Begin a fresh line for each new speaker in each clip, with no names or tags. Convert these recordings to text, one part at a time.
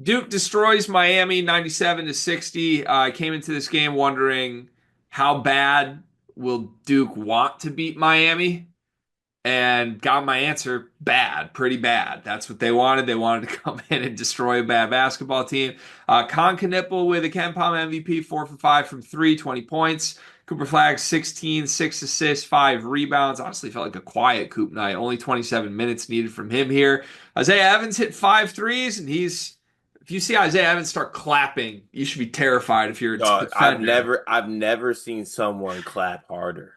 Duke destroys Miami 97-60. I came into this game wondering how bad will Duke want to beat Miami? And got my answer bad, pretty bad. That's what they wanted. They wanted to come in and destroy a bad basketball team. Con Knipple with a Ken Palm MVP, 4 for 5 from three, 20 points. Cooper Flag, 16, 6 assists, 5 rebounds. Honestly, felt like a quiet Coop night. Only 27 minutes needed from him here. Isaiah Evans hit 5 threes, and if you see Isaiah Evans start clapping, you should be terrified if you're a
Dog, I've
defender.
never I've never seen someone clap harder.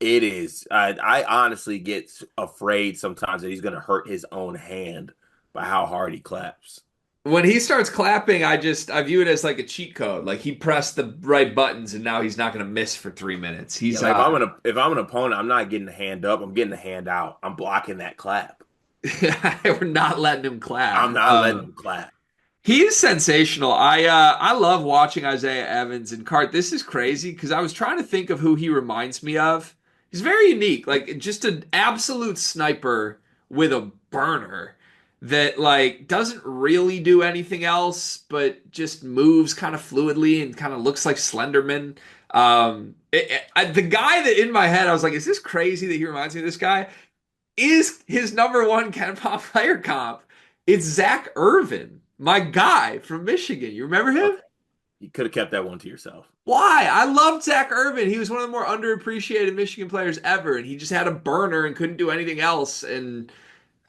It is. I honestly get afraid sometimes that he's going to hurt his own hand by how hard he claps.
When he starts clapping, I view it as like a cheat code. Like he pressed the right buttons and now he's not going to miss for 3 minutes.
Yeah,
He's
like if I'm an opponent, I'm not getting the hand up. I'm getting the hand out. I'm blocking that clap.
we're not letting him clap.
I'm not letting him clap.
He is sensational. I love watching Isaiah Evans and Cart. This is crazy because I was trying to think of who he reminds me of. He's very unique, like just an absolute sniper with a burner that like doesn't really do anything else, but just moves kind of fluidly and kind of looks like Slenderman. The guy that in my head I was like, is this crazy that he reminds me of this guy? Is his number one Ken Pop player comp? It's Zach Irvin, my guy from Michigan. You remember him?
Okay, you could have kept that one to yourself.
Why? I loved Zach Irvin. He was one of the more underappreciated Michigan players ever, and he just had a burner and couldn't do anything else. And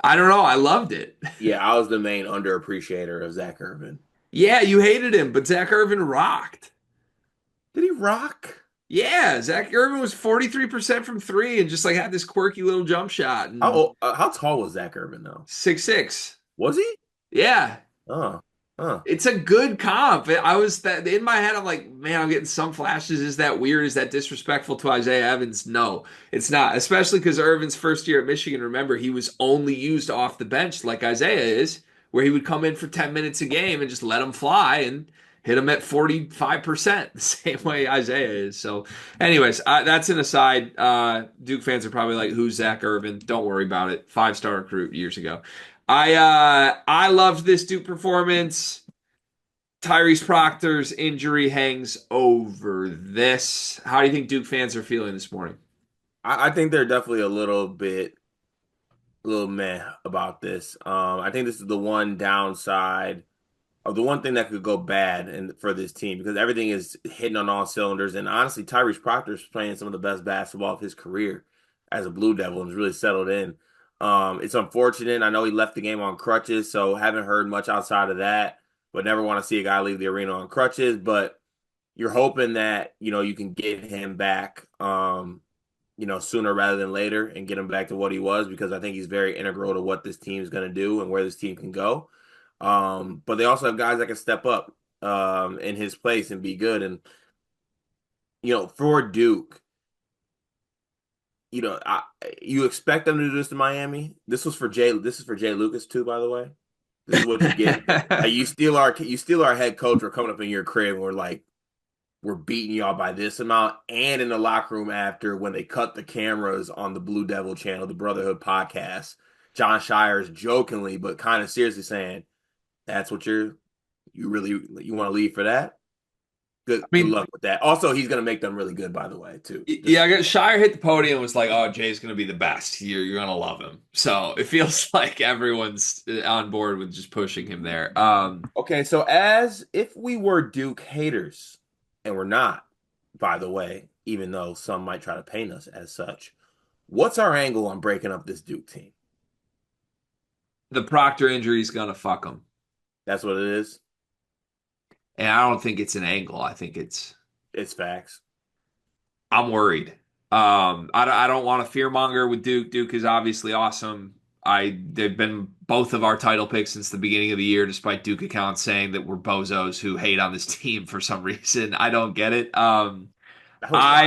I don't know, I loved it.
Yeah, I was the main underappreciator of Zach Irvin.
Yeah, you hated him, but Zach Irvin rocked.
Did he rock?
Yeah, Zach Irvin was 43% from three and just like had this quirky little jump shot and
How tall was Zach Irvin though?
6'6".
Was he?
Yeah.
Oh, huh.
It's a good comp. I was that in my head. I'm like, man, I'm getting some flashes. Is that weird? Is that disrespectful to Isaiah Evans? No, it's not. Especially because Irvin's first year at Michigan. Remember, he was only used off the bench like Isaiah is, where he would come in for 10 minutes a game and just let him fly and hit him at 45%, the same way Isaiah is. So, anyways, that's an aside. Duke fans are probably like, "Who's Zach Irvin?" Don't worry about it. 5-star recruit years ago. I loved this Duke performance. Tyrese Proctor's injury hangs over this. How do you think Duke fans are feeling this morning?
I think they're definitely a little meh about this. I think this is the one downside of the one thing that could go bad for this team because everything is hitting on all cylinders. And honestly, Tyrese Proctor is playing some of the best basketball of his career as a Blue Devil and has really settled in. It's unfortunate. I know he left the game on crutches, so haven't heard much outside of that. But never want to see a guy leave the arena on crutches. But you're hoping that you can get him back, sooner rather than later and get him back to what he was because I think he's very integral to what this team is going to do and where this team can go. But they also have guys that can step up in his place and be good. And for Duke, you expect them to do this to Miami. This was for Jay. This is for Jay Lucas too, by the way. This is what you get. You steal our head coach. We're coming up in your crib and we're like, we're beating y'all by this amount. And in the locker room after, when they cut the cameras on the Blue Devil channel, the Brotherhood podcast, John Shires jokingly but kind of seriously saying, "That's what you want to leave for that?
I
Good
mean,
luck with that." Also, he's gonna make them really good, by the way, too.
yeah, I got Shire hit the podium and was like, "Oh, Jay's gonna be the best. You're gonna love him." So it feels like everyone's on board with just pushing him there.
Okay, so as if we were Duke haters, and we're not, by the way, even though some might try to paint us as such, what's our angle on breaking up this Duke team?
The Proctor injury is gonna fuck him,
That's what it is.
and I don't think it's an angle. I think
It's facts.
I'm worried. I don't want to fearmonger with Duke. Duke is obviously awesome. They've been both of our title picks since the beginning of the year, despite Duke accounts saying that we're bozos who hate on this team for some reason. I don't get it.
That was wild.
I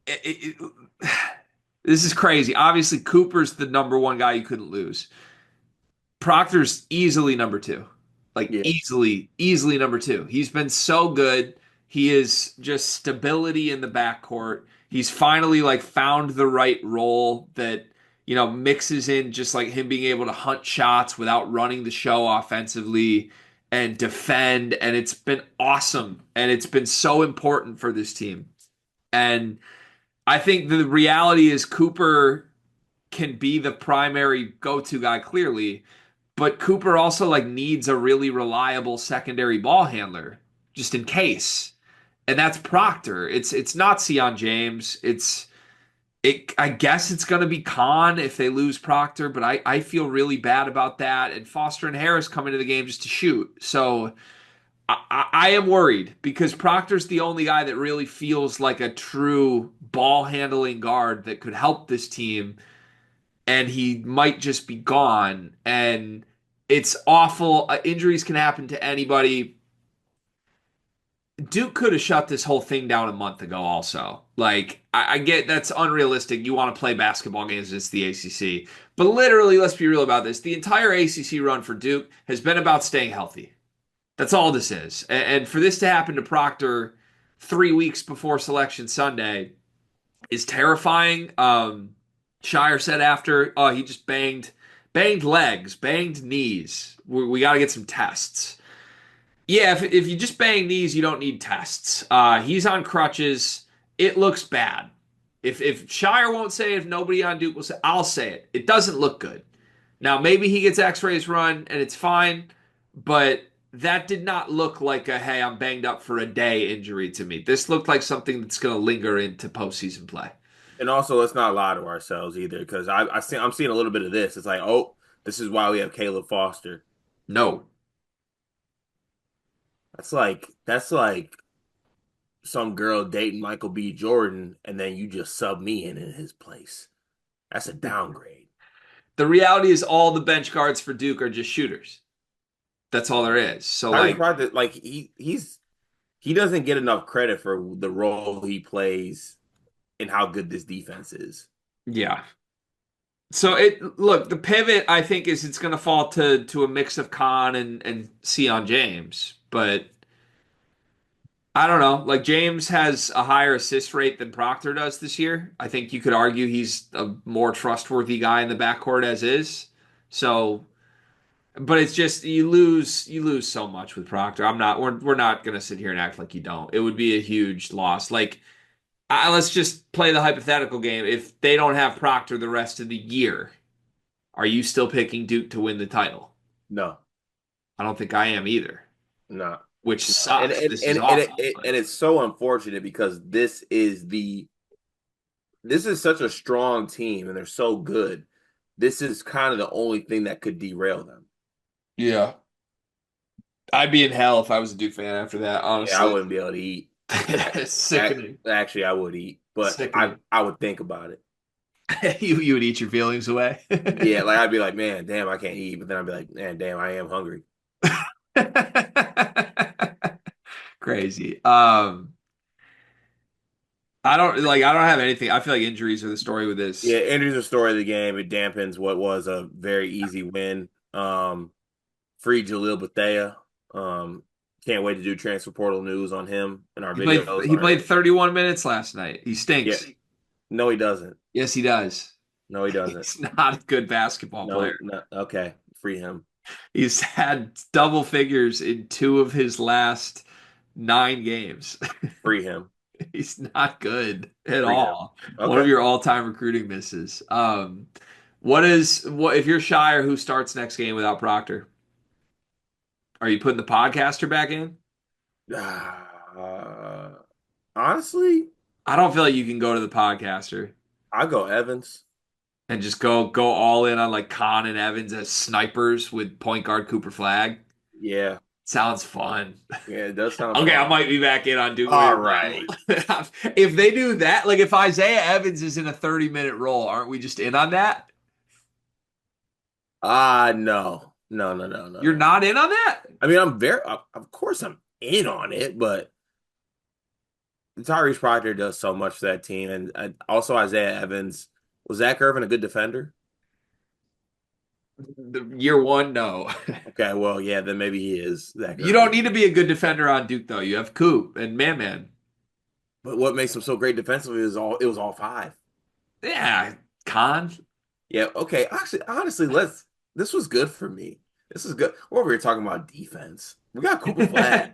it, it, this is crazy. Obviously, Cooper's the number one guy you couldn't lose. Proctor's easily number two. Like
Yeah.
easily number two. He's been so good. He is just stability in the backcourt. He's finally like found the right role that mixes in just like him being able to hunt shots without running the show offensively and defend. And it's been awesome. And it's been so important for this team. And I think the reality is Cooper can be the primary go-to guy clearly, but Cooper also like needs a really reliable secondary ball handler just in case. And that's Proctor. It's not Sion James. I guess it's going to be Khan if they lose Proctor, but I feel really bad about that. And Foster and Harris come into the game just to shoot. So I am worried because Proctor's the only guy that really feels like a true ball handling guard that could help this team, and he might just be gone. And it's awful. Injuries can happen to anybody. Duke could have shut this whole thing down a month ago, also. Like, I get that's unrealistic. You want to play basketball games, it's the ACC. But literally, let's be real about this. The entire ACC run for Duke has been about staying healthy. That's all this is. And for this to happen to Proctor 3 weeks before Selection Sunday is terrifying. Shire said after, oh, he just banged legs, banged knees. We got to get some tests. Yeah, if you just bang knees, you don't need tests. He's on crutches. It looks bad. If Shire won't say it, if nobody on Duke will say, I'll say it. It doesn't look good. Now maybe he gets X-rays run and it's fine, but that did not look like a hey, I'm banged up for a day injury to me. This looked like something that's going to linger into postseason play.
And also, let's not lie to ourselves either, because I'm seeing a little bit of this. It's like, oh, this is why we have Caleb Foster.
No.
That's like some girl dating Michael B. Jordan, and then you just sub me in his place. That's a downgrade.
The reality is all the bench guards for Duke are just shooters. That's all there is. So
Tyrese
like,
Proctor, like he doesn't get enough credit for the role he plays and how good this defense is.
yeah. So look, the pivot I think is it's going to fall to a mix of Khan and Sion James, but I don't know. Like James has a higher assist rate than Proctor does this year. I think you could argue he's a more trustworthy guy in the backcourt as is. So, but it's just you lose so much with Proctor. We're not going to sit here and act like you don't. It would be a huge loss. Like let's just play the hypothetical game. If they don't have Proctor the rest of the year, are you still picking Duke to win the title?
No,
I don't think I am either,
no,
which
no. And
sucks.
and
This is
and, and,
awful.
and it's so unfortunate because this is such a strong team and they're so good. This is kind of the only thing that could derail them.
Yeah. I'd be in hell if I was a Duke fan after that,
Yeah, I
honestly.
wouldn't be able to eat.
It's sickening.
Actually, I would eat, but I
Sickening.
I would think about it.
You would eat your feelings away.
Yeah, like I'd be like, man, damn, I can't eat, but then I'd be like, man, damn, I am hungry.
Crazy. I don't have anything. I feel like injuries are the story with
Yeah,
this.
enters the story of the game. It dampens what was a very easy win. Free Jalil Bethea. Um, can't wait to do transfer portal news on him and our
He played
videos
he
on
played
it.
31 minutes last night. He
Yeah,
stinks.
no, he doesn't.
Yes, he does.
No, he doesn't.
He's not a good basketball player.
No, no. Okay, free him.
He's had double figures in two of his last 9 games.
Free him.
He's not good at
Free him.
all. One of
Okay.
your all-time recruiting misses. What if you're Shire, who starts next game without Proctor? Are you putting the podcaster back in?
Uh, honestly,
I don't feel like you can go to the podcaster
I go Evans.
and just go all in on like Khan and Evans as snipers with point guard Cooper Flag.
Yeah,
Sounds fun.
yeah, it does sound
Okay, I
fun.
might be back in on Duke
All
Leader
right.
now. If they do that, like if Isaiah Evans is in a 30-minute role, aren't we just in on that?
No, no, no, no, no,
You're
no.
not in on that?
I mean, of course, I'm in on it, but Tyrese Proctor does so much for that team, and also Isaiah Evans. Was Zach Irvin a good defender?
The year one, no.
Okay, well, yeah, then maybe he is Zach
You don't
Irvin.
need to be a good defender on Duke, though. You have Coop and Man Man.
But what makes him so great defensively is all it was all five.
Yeah, Khan.
Yeah, okay. Actually, honestly, let's. This was good for me. This is good. What were we talking about defense? We got Cooper Flag.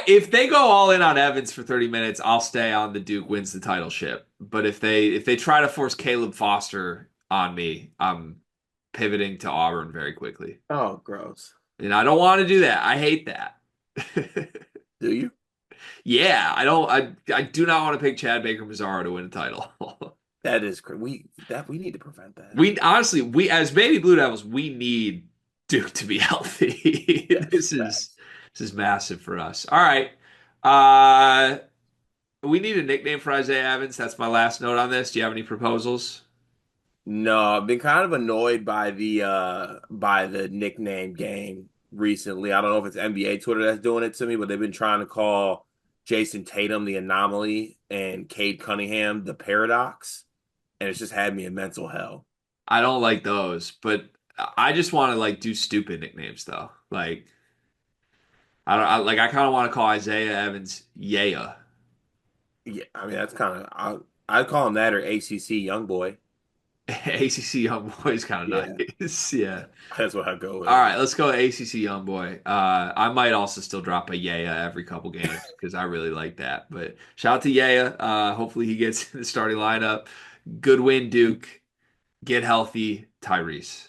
If they go all in on Evans for 30 minutes, I'll stay on the Duke wins the title ship. But if they try to force Caleb Foster on me, I'm pivoting to Auburn very quickly.
Oh, gross.
And I don't want to do that. I hate that.
Do you?
Yeah, I do not want to pick Chad Baker Mazzaro to win a title.
That is we need to prevent that.
We honestly, we as baby Blue Devils, we need Duke to be healthy.
Yes,
This is
facts.
this is massive for us. All right. Uh we need a nickname for Isaiah Evans. That's my last note on this. Do you have any proposals?
No, I've been kind of annoyed by the nickname game recently. I don't know if it's NBA Twitter that's doing it to me, but they've been trying to call Jason Tatum the anomaly and Cade Cunningham the paradox, and it's just had me in mental hell.
I don't like those, but I just want to like do stupid nicknames though. Like I don't I kind of want to call Isaiah Evans Yeah.
Yeah, I mean that's kind of I'd call him that or ACC young boy.
ACC young boy is kind of
Yeah,
nice. Yeah.
that's what I'd go
All
with.
right, let's go ACC young boy. I might also still drop a yeah every couple games because I really like that. But shout out to yeah. Hopefully he gets in the starting lineup. Good win, Duke. Get healthy, Tyrese.